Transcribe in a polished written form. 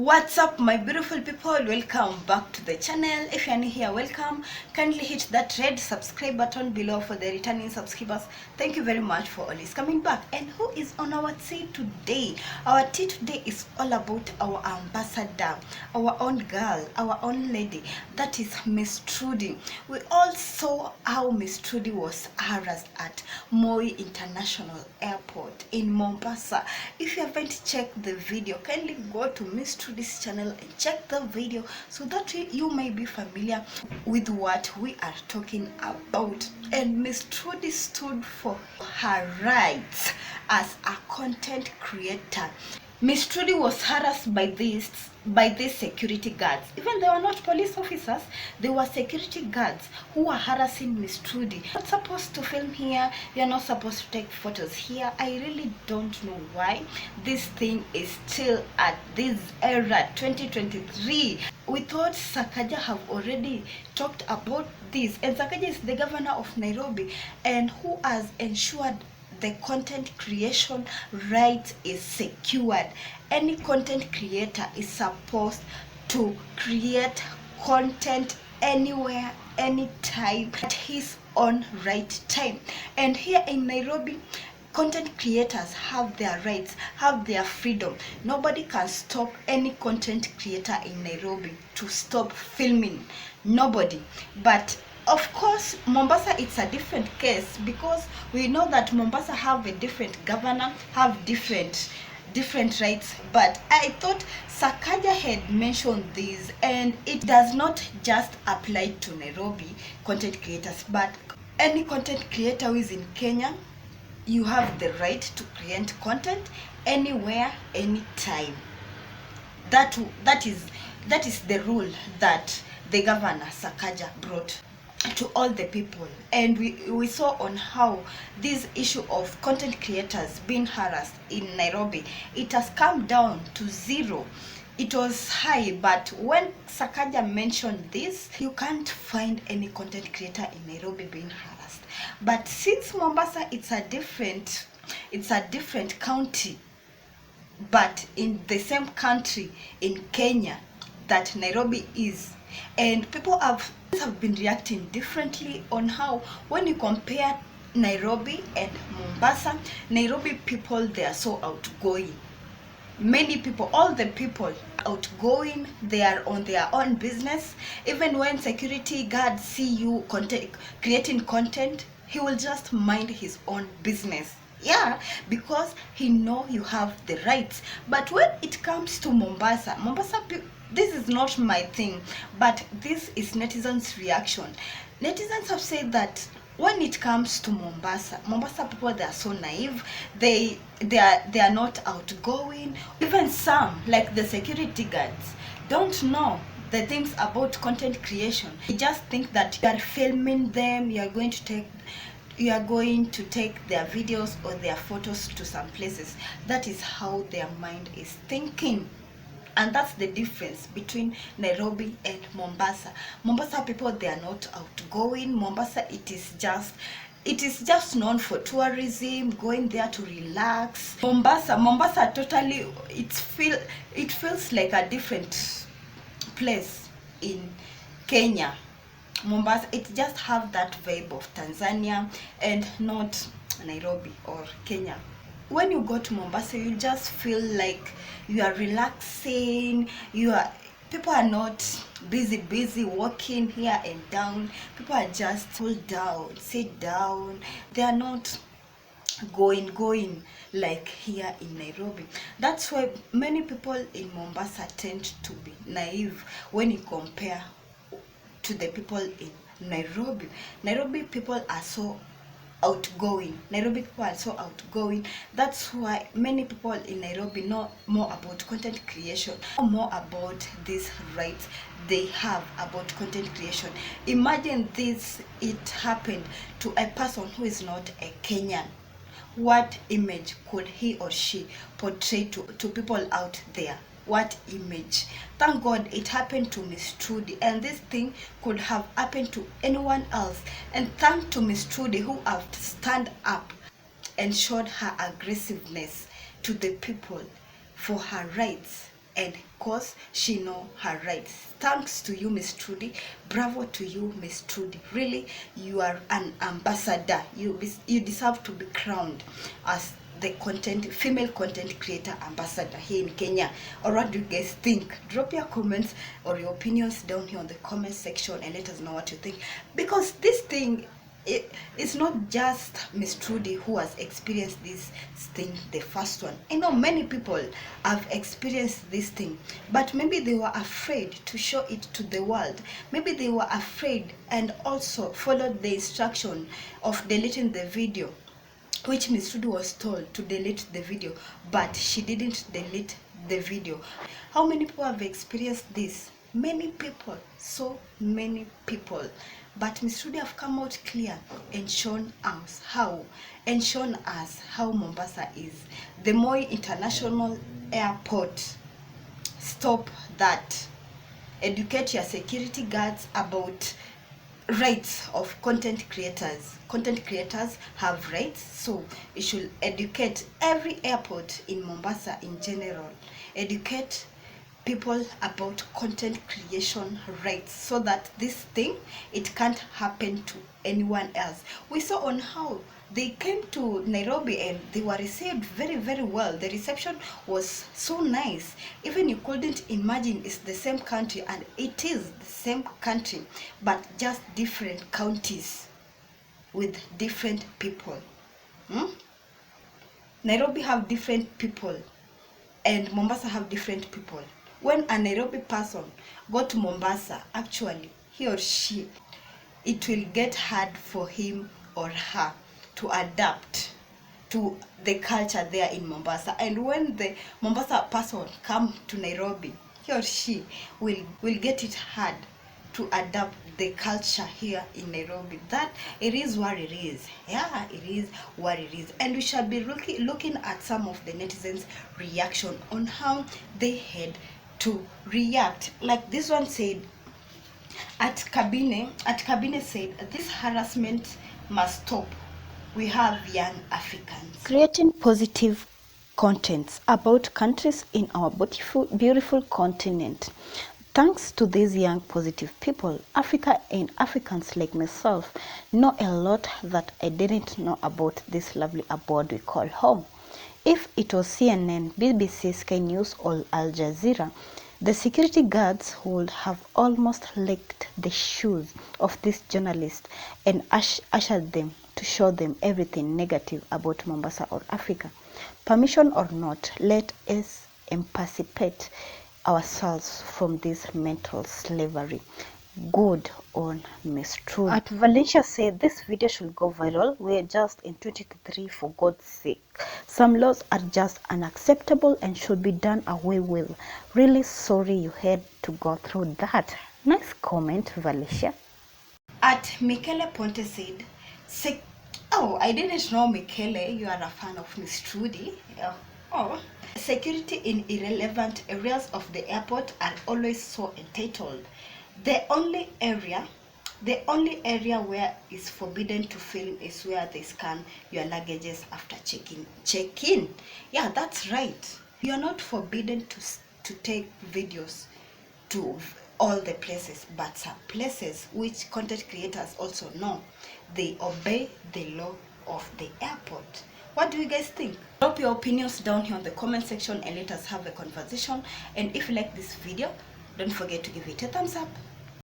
What's up, my beautiful people? Welcome back to the channel. If you're new here, welcome. Kindly hit that red subscribe button below for the returning subscribers. Thank you very much for always coming back. And who is on our tea today? Our tea today is all about our ambassador, our own girl, our own lady. That is Miss Trudy. We all saw how Miss Trudy was harassed at Moi International Airport in Mombasa. If you haven't checked the video, kindly go to Miss Trudy's channel and check the video so that you may be familiar with what we are talking about. And Miss Trudy stood for her rights as a content creator. Miss Trudy was harassed by these security guards. Even they were not police officers, they were security guards who were harassing Miss Trudy. You're not supposed to film here, you're not supposed to take photos here. I really don't know why this thing is still at this era, 2023. We thought Sakaja have already talked about this, and Sakaja is the governor of Nairobi and who has ensured the content creation right is secured. Any content creator is supposed to create content anywhere, anytime, at his own right time. And here in Nairobi, content creators have their rights, have their freedom. Nobody can stop any content creator in Nairobi to stop filming. Nobody. But of course, Mombasa, it's a different case because we know that Mombasa have a different governor, have different rights. But I thought Sakaja had mentioned this, and it does not just apply to Nairobi content creators, but any content creator who is in Kenya. You have the right to create content anywhere, anytime. That is the rule that the governor Sakaja brought to all the people. And we saw on how this issue of content creators being harassed in Nairobi, it has come down to zero. It was high, but when Sakaja mentioned this, you can't find any content creator in Nairobi being harassed. But since Mombasa, it's a different county, but in the same country in Kenya that Nairobi is, and people have been reacting differently on how when you compare Nairobi and Mombasa, Nairobi people, they are so outgoing. Many people, all the people outgoing, they are on their own business. Even when security guards see you creating content, he will just mind his own business. Yeah, because he know you have the rights. But when it comes to Mombasa, this is not my thing, but this is netizens' reaction. Netizens have said that when it comes to Mombasa people, they are so naive. They are not outgoing. Even some, like the security guards, don't know the things about content creation. They just think that you are filming them, you are going to take their videos or their photos to some places. That is how their mind is thinking. And that's the difference between Nairobi and Mombasa. Mombasa people, they are not outgoing. Mombasa, it is just known for tourism, going there to relax. Mombasa totally, it feels like a different place in Kenya. Mombasa, it just have that vibe of Tanzania and not Nairobi or Kenya. When you go to Mombasa, you just feel like you are relaxing. People are not busy walking here and down. People are just hold down, sit down. They are not going like here in Nairobi. That's why many people in Mombasa tend to be naive when you compare to the people in Nairobi. Nairobi people are so outgoing. That's why many people in Nairobi know more about content creation, more about these rights they have about content creation. Imagine this, it happened to a person who is not a Kenyan. What image could he or she portray to people out there? What image? Thank God it happened to Miss Trudy, and this thing could have happened to anyone else. And thank to Miss Trudy who have stand up and showed her aggressiveness to the people for her rights. and cause she know her rights. Thanks to you, Miss Trudy. Bravo to you, Miss Trudy. Really, you are an ambassador. You deserve to be crowned as the female content creator ambassador here in Kenya. Or what do you guys think? Drop your comments or your opinions down here on the comment section and let us know what you think, because this thing, it's not just Miss Trudy who has experienced this thing, the first one. I know many people have experienced this thing, but maybe they were afraid to show it to the world. Maybe they were afraid and also followed the instruction of deleting the video, which Miss Trudy was told to delete the video, but she didn't delete the video. How many people have experienced this? Many people, so many people. But Miss Trudy have come out clear and shown us how Mombasa is. The Moi International Airport, stop that. Educate your security guards about rights of content creators. Content creators have rights, so you should educate every airport in Mombasa in general. Educate people about content creation rights, so that this thing, it can't happen to anyone else. We saw on how they came to Nairobi and they were received very, very well. The reception was so nice. Even you couldn't imagine it's the same country, and it is the same country, but just different counties with different people. Nairobi have different people and Mombasa have different people. When a Nairobi person go to Mombasa, actually he or she, it will get hard for him or her to adapt to the culture there in Mombasa. And when the Mombasa person come to Nairobi, he or she will get it hard to adapt the culture here in Nairobi. That it is what it is. Yeah, it is what it is. And we shall be looking at some of the netizens' reaction on how they had to react. Like this one said, at Kabine said, this harassment must stop. We have young Africans creating positive contents about countries in our beautiful continent. Thanks to these young positive people, Africa and Africans like myself know a lot that I didn't know about this lovely abode we call home. If it was CNN, BBC, Sky News or Al Jazeera, the security guards would have almost licked the shoes of these journalists and ushered them to show them everything negative about Mombasa or Africa. Permission or not, let us emancipate ourselves from this mental slavery. Good on Miss Trudy. At Valencia said this video should go viral. We're just in 2023, for God's sake. Some laws are just unacceptable and should be done away with. Really sorry you had to go through that. Nice comment, Valencia. At Michele Ponte said, oh, I didn't know, Michele, you are a fan of Miss Trudy. Oh. Security in irrelevant areas of the airport are always so entitled. The only area where it's forbidden to film is where they scan your luggages after check-in. Yeah, that's right. You're not forbidden to take videos to all the places, but some places which content creators also know, they obey the law of the airport. What do you guys think? Drop your opinions down here on the comment section and let us have a conversation. And if you like this video, don't forget to give it a thumbs up.